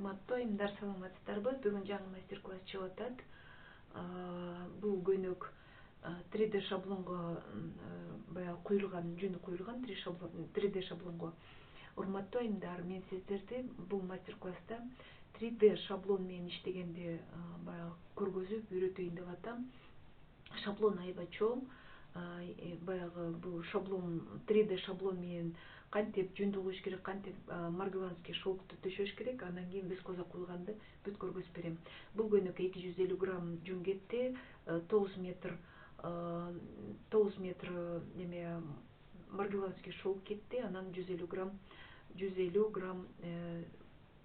урматтуу айымдар, саламатсыздарбы? Бүгүн жаңы мастер-класс чыгып атат. Бул көйнөк 3D шаблонго баягы куйулган, жүнү куйулган 3D шаблонго. Урматтуу айымдар, мен сиздерди бул мастер-класста 3D шаблон менен иштегенди баягы көргөзүп, үйрөтөйүн деп атам. Шаблон аябай чоң. Баягы бул шаблон 3D шаблон менен кантип жүн тугуш керек, кантип маргеланский шелкту төшөш керек, андан кийин вискоза куйганды бүт көргөзүп берем. Бул көйнөккө 250 грамм жүн кетти, 9 метр неме маргеланский шелк кетти, анан 150 грамм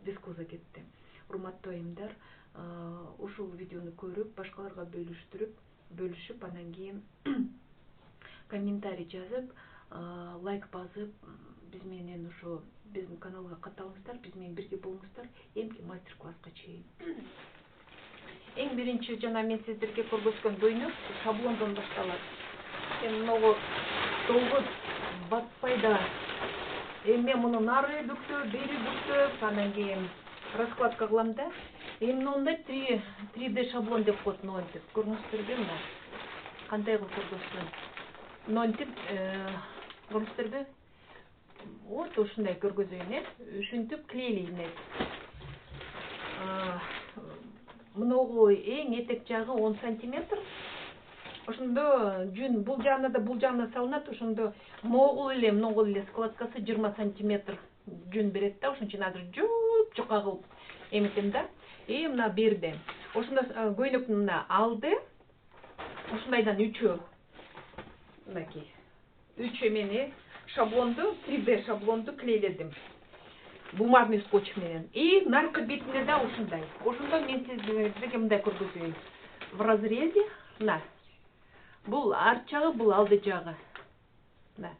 вискоза кетти. Урматтуу айымдар, ушул видеону көрүп, башкаларга бөлүшүп, андан кийин комментарий жазып, лайк басып, биз менен ошо биздин каналга катталыңыздар, биз менен бирге болуңуздар, эмки мастер-класска чейин. Эң биринчи жана мен сиздерге көргөзгөн көйнөк шаблондон башталат. Мен могу долго батпай да, мен муну нары бүктөп, бери бүктөп, андан кийин раскладка кылам да. Мындай 3D шаблон деп коет, мынтип. Көрүңүздөрбү мына? Кандай кылып көргөзсөм? Мынтип, көрүңүздөрбү? Вот ушундай көргөзөйүн, ушинтип клейлейм. Мыногу эң этек жагы 10 сантиметр. Ошондо жүн бул жагына салынат, ошондо могул эле складкасы 20 сантиметр жүн берет да, ошон үчүн азыр жука кылып эметем да. Мына берди. Ошондо көйнөктүн мына алды ушундайдан 3 мынакей. 3 эмени шаблонду, 3D шаблонду клейледим. Бумажный скотч менен. Наркы бетине да ушундай. Ошондо мен сиздерге мындай көргөзөйүн. В разрезе, мына. Бул арт жагы, бул алды жагы. Мына.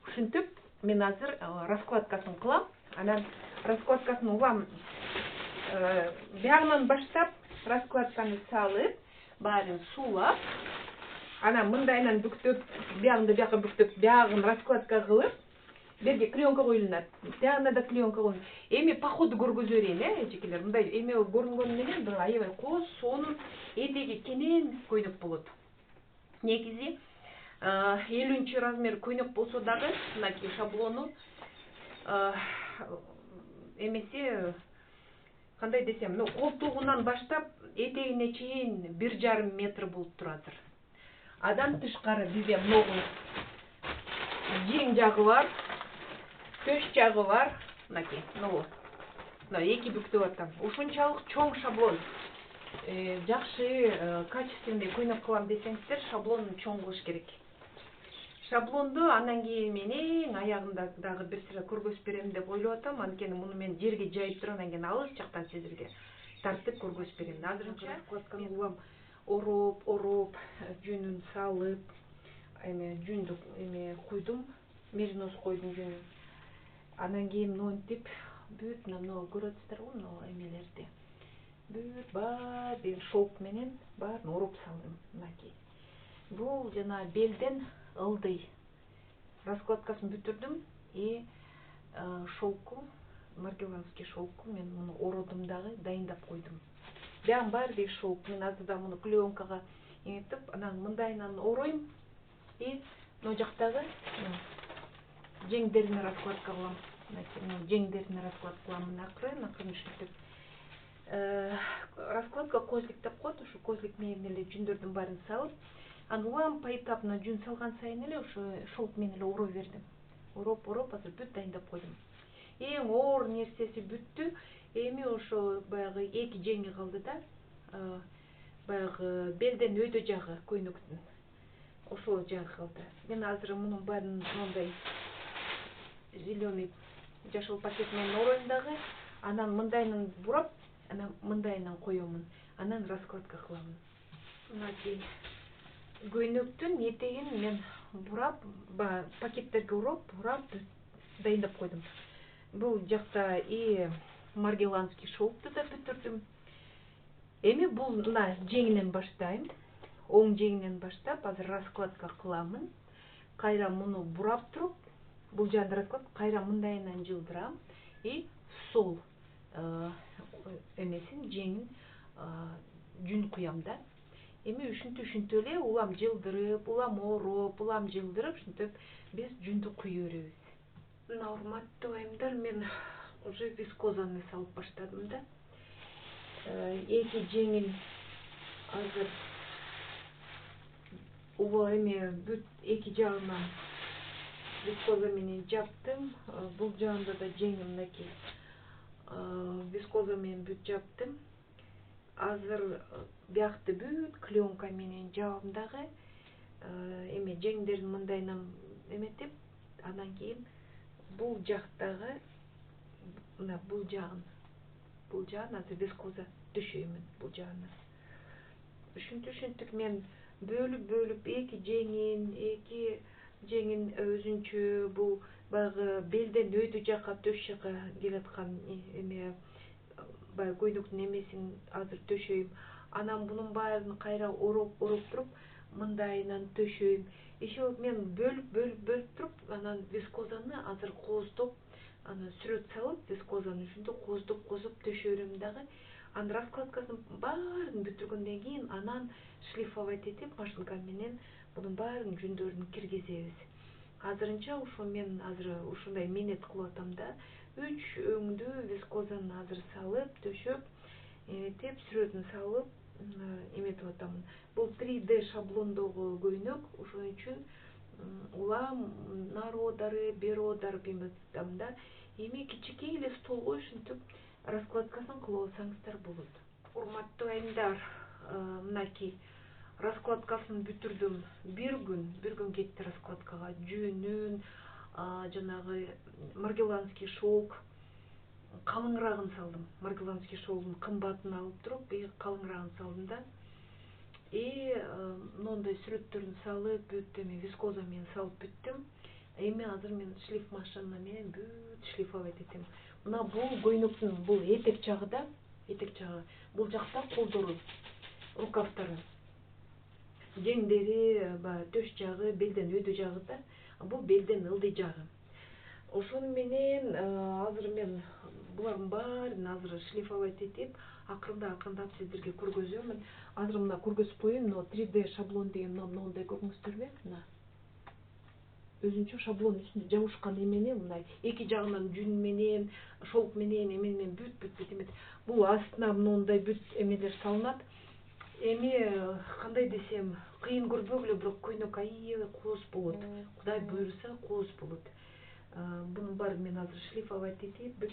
Ушинтип мен азыр раскладкасын кылам. Анан раскладкасын улам. Бягынан баштап раскладканы салып, баарын суулап, анан мындайынан бүктөп, бягында бияка бүктөп, бягын раскладка кылып, берге клеенка коюлат. Бягына да клеенка коюлат. Эми по ходу көргөзө берейин, эжекелер. Мындай эме көрүнгөнү менен бир аябай кооз, сонун, этеги кенен көйнөк болот. Негизи 50 размер көйнөк болсо дагы, мынакей шаблону эмеси кандай десем, колтугунан баштап этегине чейин 1,5 метр болуп туратыр. Адан тышкары бизде могу жең жагы бар, төш жагы бар, мынакей, мына эки бүктөп атам. Ушунчалык чоң шаблон. Жакшы, качественный көйнөк кылам десеңиздер, шаблонун чоң кылыш керек. Шаблонду андан кийин мен эң аягында дагы бир сыра көргөзүп берем деп ойлоп атам. Анткени муну мен жерге жайып туруп, андан кийин алыс жактан сиздерге тартып көргөзүп берем. Азырынча раскладканы улам ороп, жүнүн салып, жүндү куйдум, меринос койдум жүнүн. Андан кийин мынтип бүт мына көрүп атасыздарбы, мына эмелерди. Бүт баарын шелк менен баарын ороп салдым, мынакей. Бул жана белден ылдый. Раскладкасын бүтүрдүм и шелку, маргеланский шелку мен муну ородум дагы, дайындап койдум. Бягын баары шелк. Мен азыр да муну клеенкага эметип, анан мындайынан ороюм и могу жактагы жеңдерине раскладка кылам. Жеңдерине раскладка кылам, накырын ушинтип. Раскладка козлик деп коет, ушу козлик менен эле жүндөрдүн баарын салып, анан улам поэтапно жүн салган сайын эле ошо шелк менен эле ороп бердим. Ороп, азыр бүт дайындап койдум. Эң оор нерсеси бүттү. Эми ошо баягы эки жеңи калды да. Баягы белден өйдө жагы көйнөктүн. Ошол жагы калды. Мен азыр мунун баарын мындай зеленый жашыл пакет менен ороюм дагы. Анан мындайынан бурап, анан мындайынан коёмун. Анан раскладка кыламын. Мынакей көйнөктүн этегин мен бурап, пакеттерге бурап дайындап койдум. Бул жакта и маргеланский шелкту да бүтүрдүм. Эми бул мына жеңинен баштайм. Оң жеңинен баштап, азыр раскладка кыламын. Кайра муну бурап туруп, бул жагында раскладка, кайра мындайынан жылдырам и сол эмесин жеңин жүн куям да. Эми ушинтип эле улам жылдырып, улам ороп, улам жылдырып, ушинтип биз жүндү куюп беребиз. Мына урматтуу айымдар, мен уже вискозаны салып баштадым да. Эки жеңин азыр бүт эки жагынан вискоза менен жаптым. Бул жагында да жеңим мынакей вискоза менен бүт жаптым. Азыр биякты бүт клеенка менен жабам дагы. Жеңдерин мындайынан эметип, анан кийин бул жактагы мына бул жагын азыр вискоза төшөймүн бул жагына. Ушинтип мен бөлүп эки жеңин өзүнчө бул баягы белден өйдө жака төш жака келаткан баягы көйнөктүн эмесин азыр төшөйм. Анан бунун баарын кайра ороп туруп мындайынан төшөйм. Еще мен бөлүп туруп, анан вискозаны азыр кооздоп, анан сүрөт салып, вискозаны ушинтип кооздоп төшөрөм дагы. Анан раскладкасын баарын бүтүргөндөн кийин анан шлифовать этип, машинка менен бунун баарын жүндөрүн киргизебиз. Азырынча мен азыр ушундай минет кылып атам да. 3 өңдүү вискозаны азыр салып, төшөп, эметип, сүрөтүн салып, эметип атам. Бул 3D шаблондогу көйнөк, ошон үчүн улам народары, беродары эметем да. Эми кичинекей эле столго ушинтип раскладкасын кылып алсаңыздар болот. Урматтуу айымдар, мынакей раскладкасын бүтүрдүм. Бир күн кетти раскладкага. Жүнүн, жанагы маргеланский шелк калыңырагын салдым. Маргеланский шелктун кымбатын алып туруп, калыңырагын салдым да. Моундай сүрөттөрүн салып, бүт вискоза менен салып бүттүм. Эми азыр мен шлиф машина менен бүт шлифовать этем. Мына бул көйнөктүн бул этек жагы да, бул жакта колдору, рукавтары, жеңдери, төш жагы, белден өйдө жагы да, бул белден ылдый жагы. Ошону менен азыр мен булардын баарын азыр шлифовать этип, акырындап сиздерге көргөзөмүн. Азыр мына көргөзүп коеюн, 3D шаблон деген мындай көрдүңүздөрбү? Мына өзүнчө шаблон үстүндө жабышкан эмени, мына эки жагынан жүн менен, шелк менен, эмен бүт эметип. Бул астына мындай бүт эмелер салынат. Эми кандай десем, кыйын көрбөгүлө, бирок көйнөк аябай кооз болот. Кудай буйруса кооз болот. Бунун баарын мен азыр шлифовать этип, бүт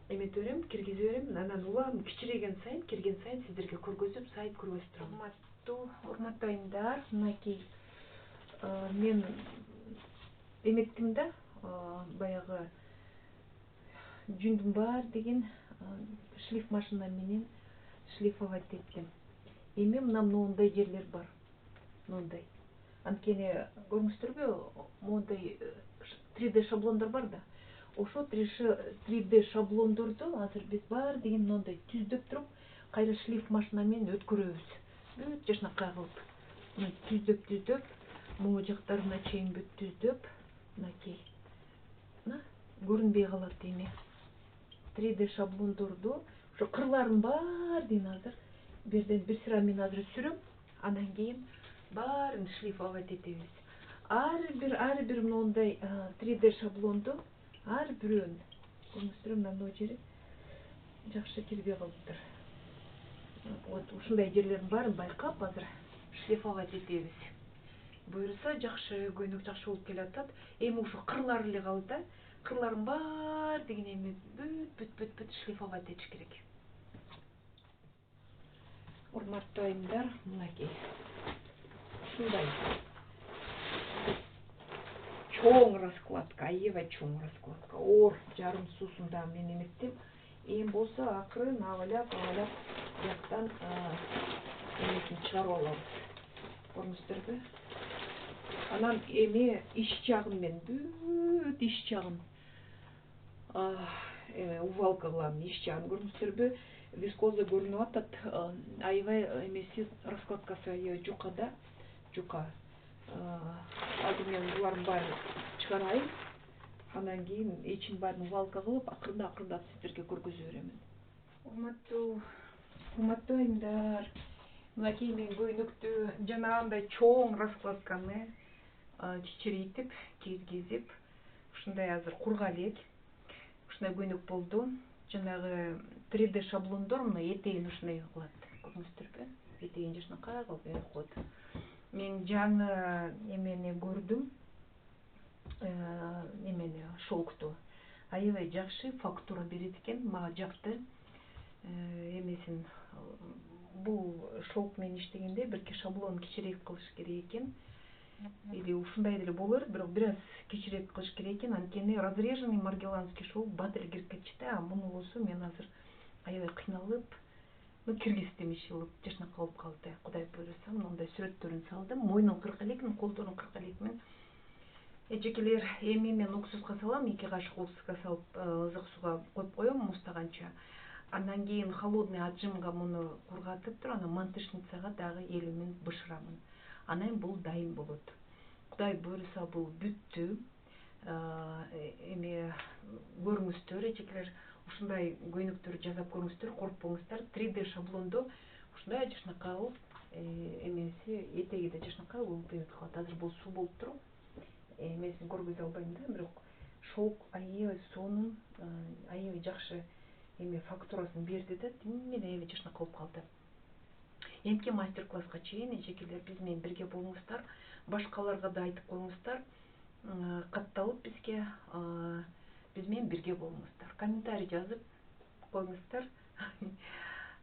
эметип берем, киргизип берем. Анан улам кичирейген сайын, кирген сайын сиздерге көргөзүп, сайып көргөзүп турам. Урматтуу айымдар, мынакей мен эметтим да, баягы жүндүн баары деген шлиф машина менен шлифовать эттим. Эми моундай жерлер бар. Моундай. Анткени көрдүңүздөрбү, моундай 3D шаблондор бар да. Ошо 3D шаблондорду азыр биз баары деген моундай түздөп туруп, кайра шлиф машина менен өткөрөбүз. Бүт жашнакай кылып, түздөп, могу жактарына чейин бүт түздөп, мынакей. Көрүнбөй калат эми. 3D шаблондорду, ошо кырларын баарын азыр бир сыра мен азыр сүрөм, андан кийин баарын шлифовать этебиз. Ар бир моундай 3D шаблонду, ар бирөөн, көрдүңүздөрбү, мына жери жакшы кирбей калыптыр. Вот ушундай жерлердин баарын байкап азыр шлифовать этебиз. Буюрса жакшы көйнөк, жакшы болуп келатат. Эми ушу кырлары эле калды да. Кырларын баары деген эми бүт шлифовать этиш керек. Урматтуу айымдар, мынакей. Ушундай чоң раскладка, аябай чоң раскладка. Оор жарым суусунда мен эметтим. Эми болсо акырын абалап бияктан эмесин чыгарып алабыз. Көрдүңүздөрбү? Анан эми ич жагын мен бүт ич жагын увалка кылам. Ич жагын көрдүңүздөрбү? Вискоза көрүнүп атат. Аябай эмеси, раскладкасы аябай жука да, жука. Азыр мен булардын баарын чыгарайын. Андан кийин ичин баарын увалка кылып, акырындап сиздерге көргөзө беремин. Урматтуу Урматтуу айымдар, мынакей мен көйнөктү жанагындай чоң раскладканы чичирейтип, кийгизип, ушундай азыр курга элек. Ушундай көйнөк болду. Жанагы 3D шаблондор мына этегин ушундай кылат. Көрдүңүздөрбү? Этегин жакшынакай кылып коет. Мен жаңы эмени көрдүм. Эмени шелкту. Аябай жакшы фактура берет экен, мага жакты. Эмесин бул шелк менен иштегенде бирки шаблон кичирээк кылыш керек экен. Или ушундай деле боло берет, бирок бир аз кичирээк кылыш керек экен. Анткени разреженный маргеланский шелк бат эле кирип кетчү да. Муну болсо мен азыр аябай кыйналып, киргиздим иши кылып, жакшынакай болуп калды. Кудай буйруса, мындай сүрөттөрүн салдым. Мойнун кырка элекмин, колдорун кырка элекмин. Эжекелер, эми мен уксуска салам, 2 кашык уксуска салып, ызык сууга коюп коем муздаганча. Андан кийин холодный отжимга муну кургатып туруп, анан мантышницага дагы 50 минут бышырамын. Анан бул дайын болот. Кудай буйруса бул бүттү. Эми көрүңүздөр, эжекелер, ушундай көйнөктөрдү жасап көрүңүздөр, коркпоңуздар. 3D шаблондо ушундай жакшынакай болуп, эмеси этеги да жакшынакай болуп калат. Азыр бул суу болуп туруп, эмесин көргөзө албайм да, бирок шелк аябай сонун, аябай жакшы эме фактурасын берди да, тим эле аябай жакшынакай болуп калды. Эмки мастер-класска чейин эжекелер биз менен бирге болуңуздар, башкаларга да айтып коюңуздар, катталып бизге биз менен бирге болуңуздар. Комментарий жазып коюңуздар.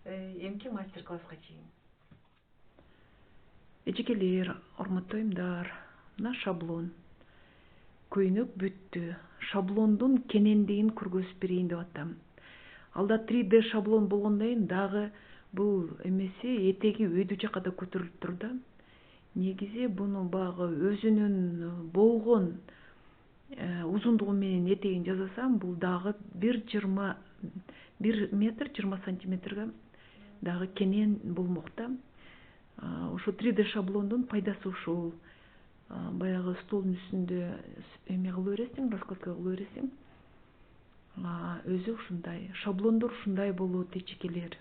Эмки мастер-класска чейин. Эжекелер, урматтуу айымдар, мына шаблон. Көйнөк бүттү. Шаблондун кенендигин көргөзүп берейин деп атам. Алда 3D шаблон болгондон кийин дагы бул эмеси этеги өйдө жакка да көтөрүлүп тур да. Негизи буну багы өзүнүн болгон узундугу менен этегин жасасам, бул дагы 1 метр 20 сантиметрге дагы кенен болмок да. Ошо 3D шаблондун пайдасы ушул. Баягы столдун үстүндө эме кыла бересиң, раскладка кыла бересиң. Өзү ушундай. Шаблондор ушундай болот, эжекелер.